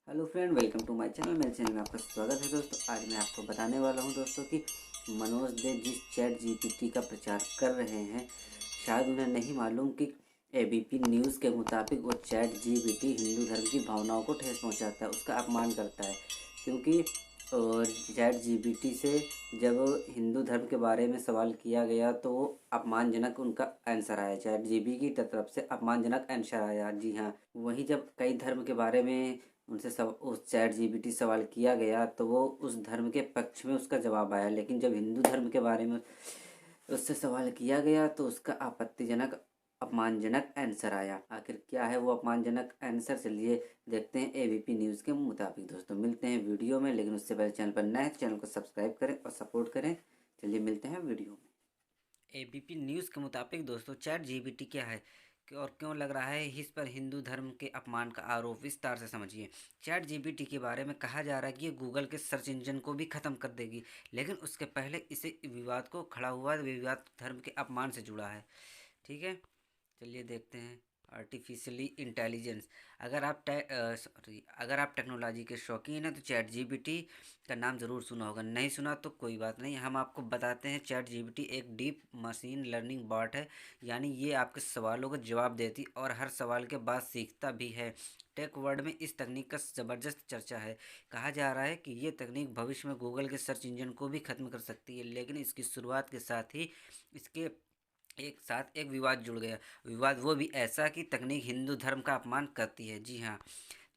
Hello friend, welcome to my channel. मेरे channel में आपका स्वागत है दोस्तों। आज मैं आपको बताने वाला हूं दोस्तों कि मनोज देव जिस चैट जीपीटी का प्रचार कर रहे हैं, शायद उन्हें नहीं मालूम कि एबीपी न्यूज़ के मुताबिक वो चैट जीपीटी हिंदू धर्म की भावनाओं को ठेस पहुंचाता है, उसका अपमान करता है। क्योंकि चैट जीपीटी से जब हिंदू धर्म के बारे में सवाल किया गया तो वो अपमानजनक उनका आंसर आया। चैट जीपीटी की तरफ से अपमानजनक आंसर आया। जी हाँ, वहीं जब कई धर्म के बारे में उनसे सब उस चैट जीपीटी सवाल किया गया तो वो उस धर्म के पक्ष में उसका जवाब आया। लेकिन जब हिंदू धर्म के बारे में उससे सवाल किया गया तो उसका आपत्तिजनक अपमानजनक आंसर आया। आखिर क्या है वो अपमानजनक आंसर, चलिए देखते हैं एबीपी न्यूज़ के मुताबिक। दोस्तों मिलते हैं वीडियो में, लेकिन उससे पहले चैनल पर नए हैं तो चैनल को सब्सक्राइब करें और सपोर्ट करें। चलिए मिलते हैं वीडियो में। एबीपी न्यूज़ के मुताबिक दोस्तों, चैट जीपीटी क्या है और क्यों लग रहा है इस पर हिंदू धर्म के अपमान का आरोप, विस्तार से समझिए। चैट जीपीटी के बारे में कहा जा रहा है कि ये गूगल के सर्च इंजन को भी खत्म कर देगी, लेकिन उसके पहले इसे विवाद को खड़ा हुआ विवाद धर्म के अपमान से जुड़ा है। ठीक है, चलिए देखते हैं। आर्टिफिशियली इंटेलिजेंस, अगर आप टेक्नोलॉजी के शौकीन हैं तो चैट जीपीटी का नाम ज़रूर सुना होगा। नहीं सुना तो कोई बात नहीं, हम आपको बताते हैं। चैट जीपीटी एक डीप मशीन लर्निंग बॉट है, यानी ये आपके सवालों का जवाब देती और हर सवाल के बाद सीखता भी है। टेक वर्ल्ड में इस तकनीक का ज़बरदस्त चर्चा है। कहा जा रहा है कि ये तकनीक भविष्य में गूगल के सर्च इंजन को भी ख़त्म कर सकती है, लेकिन इसकी शुरुआत के साथ ही इसके एक विवाद जुड़ गया। विवाद वो भी ऐसा कि तकनीक हिंदू धर्म का अपमान करती है। जी हाँ,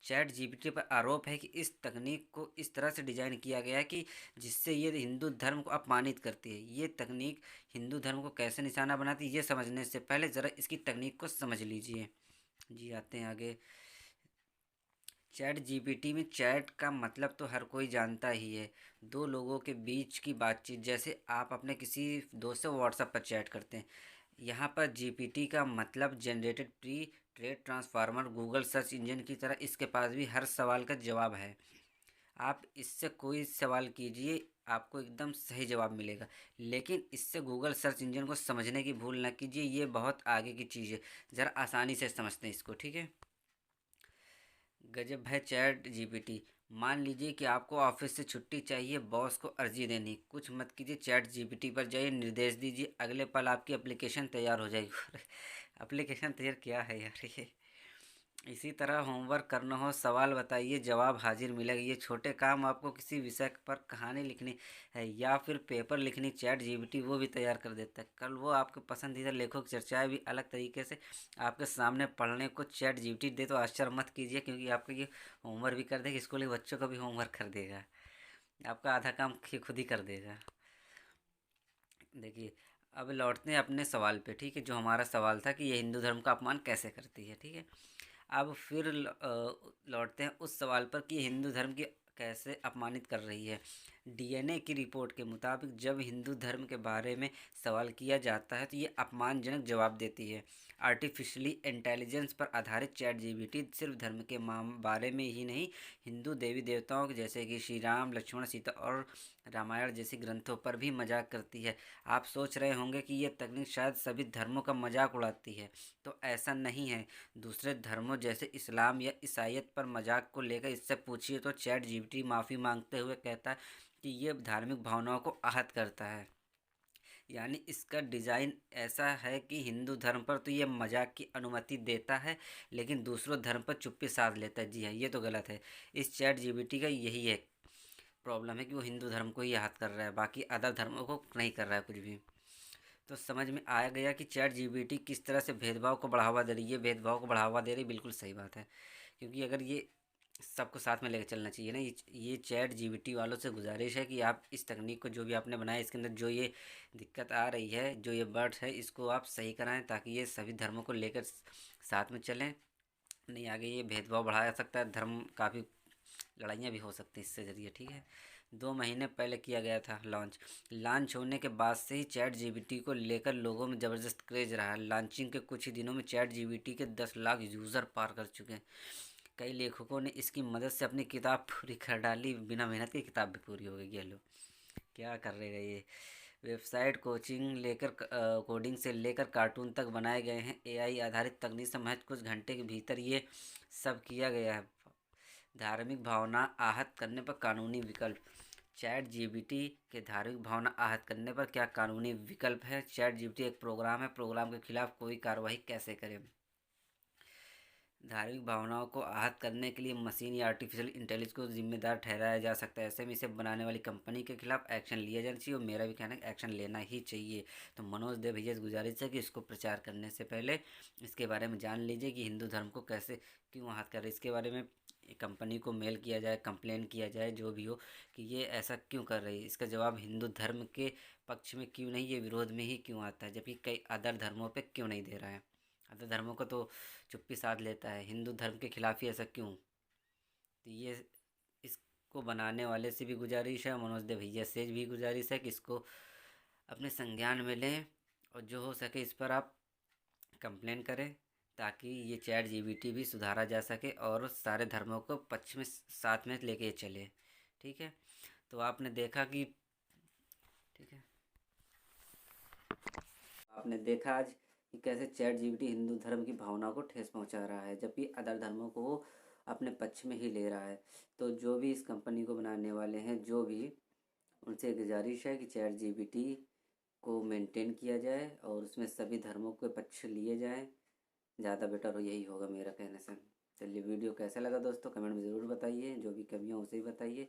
चैट जीपीटी पर आरोप है कि इस तकनीक को इस तरह से डिजाइन किया गया है कि जिससे ये हिंदू धर्म को अपमानित करती है। ये तकनीक हिंदू धर्म को कैसे निशाना बनाती है, ये समझने से पहले ज़रा इसकी तकनीक को समझ लीजिए। जी आते हैं आगे। चैट जीपीटी में चैट का मतलब तो हर कोई जानता ही है, दो लोगों के बीच की बातचीत। जैसे आप अपने किसी दोस्त से व्हाट्सएप पर चैट करते हैं। यहाँ पर जीपीटी का मतलब generated pre trade transformer, Google search engine की तरह इसके पास भी हर सवाल का जवाब है। आप इससे कोई सवाल कीजिए, आपको एकदम सही जवाब मिलेगा। लेकिन इससे गूगल सर्च इंजन को समझने की भूल ना कीजिए, ये बहुत आगे की चीज़ है। ज़रा आसानी से समझते हैं इसको, ठीक है। गजब है चैट जीपीटी। मान लीजिए कि आपको ऑफिस से छुट्टी चाहिए, बॉस को अर्जी देनी। कुछ मत कीजिए, चैट जीपीटी पर जाइए, निर्देश दीजिए, अगले पल आपकी एप्लीकेशन तैयार हो जाएगी। एप्लीकेशन तैयार क्या है यार ये। इसी तरह होमवर्क करना हो, सवाल बताइए, जवाब हाजिर मिलेगा। ये छोटे काम, आपको किसी विषय पर कहानी लिखनी है या फिर पेपर लिखनी, चैट जीपीटी वो भी तैयार कर देता है। कल वो आपके पसंदीदा लेखों की चर्चाएं भी अलग तरीके से आपके सामने पढ़ने को चैट जीपीटी दे तो आश्चर्य मत कीजिए, क्योंकि आपका ये होमवर्क भी कर देगा, स्कूल के बच्चों का भी होमवर्क कर देगा, आपका आधा काम खुद ही कर देगा। देखिए, अब लौटते हैं अपने सवाल पे, ठीक है। जो हमारा सवाल था कि ये हिंदू धर्म का अपमान कैसे करती है, ठीक है। अब फिर लौटते हैं उस सवाल पर कि हिंदू धर्म की कैसे अपमानित कर रही है। डीएनए की रिपोर्ट के मुताबिक जब हिंदू धर्म के बारे में सवाल किया जाता है तो ये अपमानजनक जवाब देती है। आर्टिफिशियली इंटेलिजेंस पर आधारित चैट जीपीटी सिर्फ धर्म के बारे में ही नहीं, हिंदू देवी देवताओं जैसे कि श्री राम, लक्ष्मण, सीता और रामायण जैसे ग्रंथों पर भी मजाक करती है। आप सोच रहे होंगे कि ये तकनीक शायद सभी धर्मों का मजाक उड़ाती है, तो ऐसा नहीं है। दूसरे धर्मों जैसे इस्लाम या ईसाईयत पर मजाक को लेकर इससे पूछिए तो चैट जीपीटी माफ़ी मांगते हुए कहता है कि ये धार्मिक भावनाओं को आहत करता है। यानी इसका डिज़ाइन ऐसा है कि हिंदू धर्म पर तो ये मजाक की अनुमति देता है, लेकिन दूसरों धर्म पर चुप्पी साध लेता है। जी हाँ, ये तो गलत है। इस चैट जीपीटी का यही है प्रॉब्लम है कि वो हिंदू धर्म को ही आहत कर रहा है, बाकी अदर धर्मों को नहीं कर रहा है कुछ भी। तो समझ में आ गया कि चैट जीपीटी किस तरह से भेदभाव को बढ़ावा दे रही है। भेदभाव को बढ़ावा दे रही, बिल्कुल सही बात है। क्योंकि अगर ये सबको साथ में लेकर चलना चाहिए ना। ये चैट जीपीटी वालों से गुजारिश है कि आप इस तकनीक को जो भी आपने बनाया, इसके अंदर जो ये दिक्कत आ रही है, जो ये बर्ड्स है, इसको आप सही कराएं ताकि ये सभी धर्मों को लेकर साथ में चलें। नहीं आगे ये भेदभाव बढ़ाया सकता है, धर्म काफ़ी लड़ाइयाँ भी हो सकती हैं इससे ज़रिए, ठीक है। 2 महीने पहले किया गया था लॉन्च होने के बाद से ही चैट जीपीटी को लेकर लोगों में ज़बरदस्त क्रेज रहा है। लॉन्चिंग के कुछ ही दिनों में चैट जीपीटी के 10 लाख यूज़र पार कर चुके हैं। कई लेखकों ने इसकी मदद से अपनी किताब पूरी कर डाली, बिना मेहनत की किताब भी पूरी हो गई। ये लो क्या कर रहेगा ये। वेबसाइट कोडिंग से लेकर कार्टून तक बनाए गए हैं। एआई आधारित तकनीक से महज कुछ घंटे के भीतर ये सब किया गया है। धार्मिक भावना आहत करने पर कानूनी विकल्प। चैट जीपीटी के धार्मिक भावना आहत करने पर क्या कानूनी विकल्प है? चैट जीपीटी एक प्रोग्राम है, प्रोग्राम के खिलाफ कोई कार्रवाई कैसे करें? धार्मिक भावनाओं को आहत करने के लिए मशीन या आर्टिफिशियल इंटेलिजेंस को जिम्मेदार ठहराया जा सकता है। ऐसे में इसे बनाने वाली कंपनी के खिलाफ एक्शन लिया जाना चाहिए और मेरा भी कहना है कि एक्शन लेना ही चाहिए। तो मनोज देव भैया से गुजारिश है कि इसको प्रचार करने से पहले इसके बारे में जान लीजिए कि हिंदू धर्म को कैसे क्यों आहत कर रहे, इसके बारे में कंपनी को मेल किया जाए, कंप्लेन किया जाए, जो भी हो, कि ये ऐसा क्यों कर रही है। इसका जवाब हिंदू धर्म के पक्ष में क्यों नहीं, ये विरोध में ही क्यों आता है, जबकि कई अदर धर्मों पे क्यों नहीं दे रहा है। अदर धर्मों को तो चुप्पी साध लेता है, हिंदू धर्म के खिलाफ ही ऐसा क्यों? तो ये इसको बनाने वाले से भी गुजारिश है, मनोज देव भैया से भी गुजारिश है कि इसको अपने संज्ञान में लें और जो हो सके इस पर आप कंप्लेन करें, ताकि ये चैट जीपीटी भी सुधारा जा सके और सारे धर्मों को पक्ष में साथ में लेके चले। ठीक है, तो आपने देखा कि ठीक है, आपने देखा आज कि कैसे चैट जीपीटी हिंदू धर्म की भावना को ठेस पहुंचा रहा है, जबकि अदर धर्मों को वो अपने पक्ष में ही ले रहा है। तो जो भी इस कंपनी को बनाने वाले हैं, जो भी, उनसे गुजारिश है कि चैट जीपीटी को मेंटेन किया जाए और उसमें सभी धर्मों के पक्ष लिए जाएं। ज़्यादा बेटर हो, यही होगा मेरा कहने से। चलिए, वीडियो कैसा लगा दोस्तों कमेंट में ज़रूर बताइए, जो भी कमियाँ उसे ही बताइए।